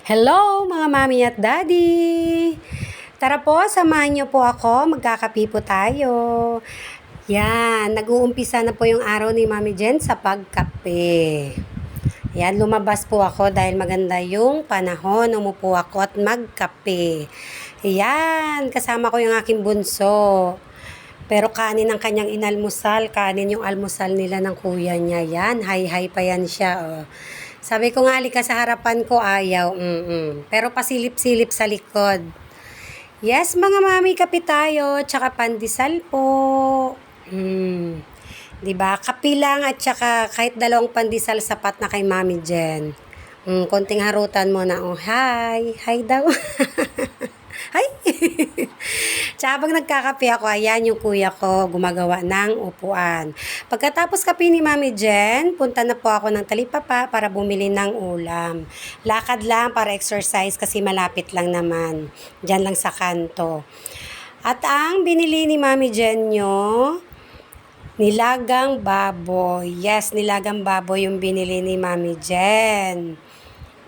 Hello mga mami at daddy! Tara po, samahan niyo po ako, magkakape po tayo. Yan, nag-uumpisa na po yung araw ni Mami Jen sa pagkape. Yan, lumabas po ako dahil maganda yung panahon, umupo ako at magkape. Yan, kasama ko yung aking bunso. Pero kanin ang kanyang inalmusal, kanin yung almusal nila ng kuya niya. Yan, hay-hay pa yan siya. Oh. Sabi ko nga, halika sa harapan ko, ayaw. Pero pasilip-silip sa likod. Yes, mga mami, kape tayo, tsaka pandesal po. Diba? Kape lang at tsaka kahit dalawang pandesal sapat na kay Mami Jen. Konting harutan mo na, oh, hi. Hi daw. Hi. Tsaka pag nagkakape ako, ayan yung kuya ko gumagawa ng upuan. Pagkatapos kape ni Mami Jen, punta na po ako ng Talipapa para bumili ng ulam. Lakad lang para exercise kasi malapit lang naman. Diyan lang sa kanto. At ang binili ni Mami Jen nyo, nilagang baboy. Yes, nilagang baboy yung binili ni Mami Jen.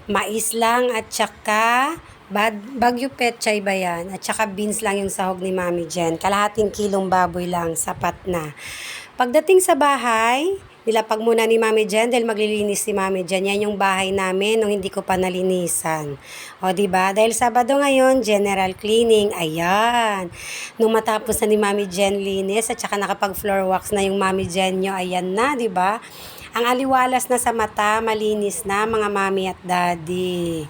Mais lang at saka Bagyo Petchay ba yan? At saka beans lang yung sahog ni Mami Jen. Kalahating kilong baboy lang, sapat na. Pagdating sa bahay, nilapag muna ni Mami Jen dahil maglilinis si Mami Jen. Yan yung bahay namin nung hindi ko pa nalinisan. O, diba? Dahil Sabado ngayon, general cleaning. Ayan. Nung matapos na ni Mami Jen linis at saka nakapag floor wax na yung Mami Jen nyo, ayan na, diba? Ang aliwalas na sa mata, malinis na mga mami at daddy.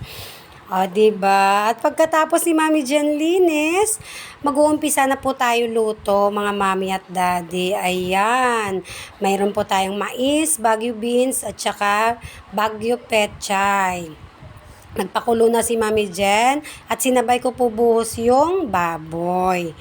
O, diba? At pagkatapos ni Mami Jen linis, mag-uumpisa na po tayo luto, mga mami at daddy. Ayan. Mayroon po tayong mais, Baguio beans, at saka Baguio Petchay. Nagpakulo na si Mami Jen at sinabay ko po buhos yung baboy.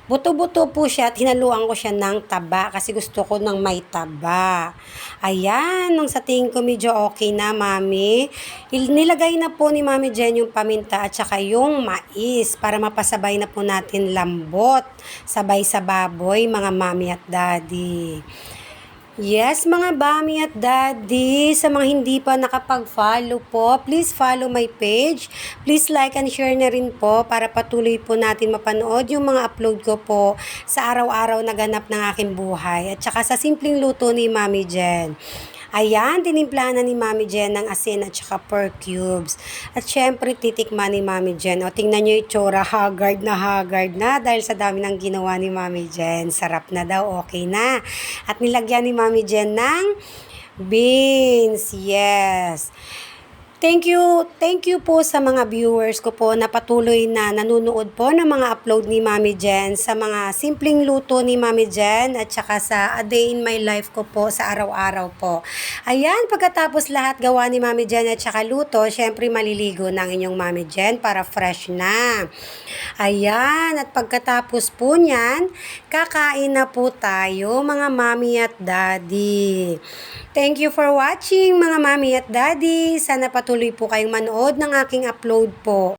Buto-buto po siya at hinaluan ko siya ng taba kasi gusto ko ng may taba. Ayan, nung sa tingin ko medyo okay na, mami. Nilagay na po ni Mami Jen yung paminta at saka yung mais para mapasabay na po natin lambot. Sabay sa baboy, mga mami at daddy. Yes, mga mami at daddy, sa mga hindi pa nakapag-follow po, please follow my page. Please like and share na rin po para patuloy po natin mapanood yung mga upload ko po sa araw-araw na ganap ng aking buhay. At saka sa simpleng luto ni Mami Jen. Ayan, tinimplahan na ni Mami Jen ng asin at saka pearl cubes. At syempre, titikman ni Mami Jen. O, tingnan nyo yung tsura, haggard na dahil sa dami ng ginawa ni Mami Jen. Sarap na daw, okay na. At nilagyan ni Mami Jen ng beans. Yes. Thank you po sa mga viewers ko po na patuloy na nanonood po ng mga upload ni Mami Jen sa mga simpleng luto ni Mami Jen at saka sa a day in my life ko po sa araw-araw po. Ayan, pagkatapos lahat gawa ni Mami Jen at saka luto, syempre maliligo ng inyong Mami Jen para fresh na. Ayan, at pagkatapos po niyan, kakain na po tayo mga mami at daddy. Thank you for watching mga mami at daddy. Sana patuloy po kayong manood ng aking upload po.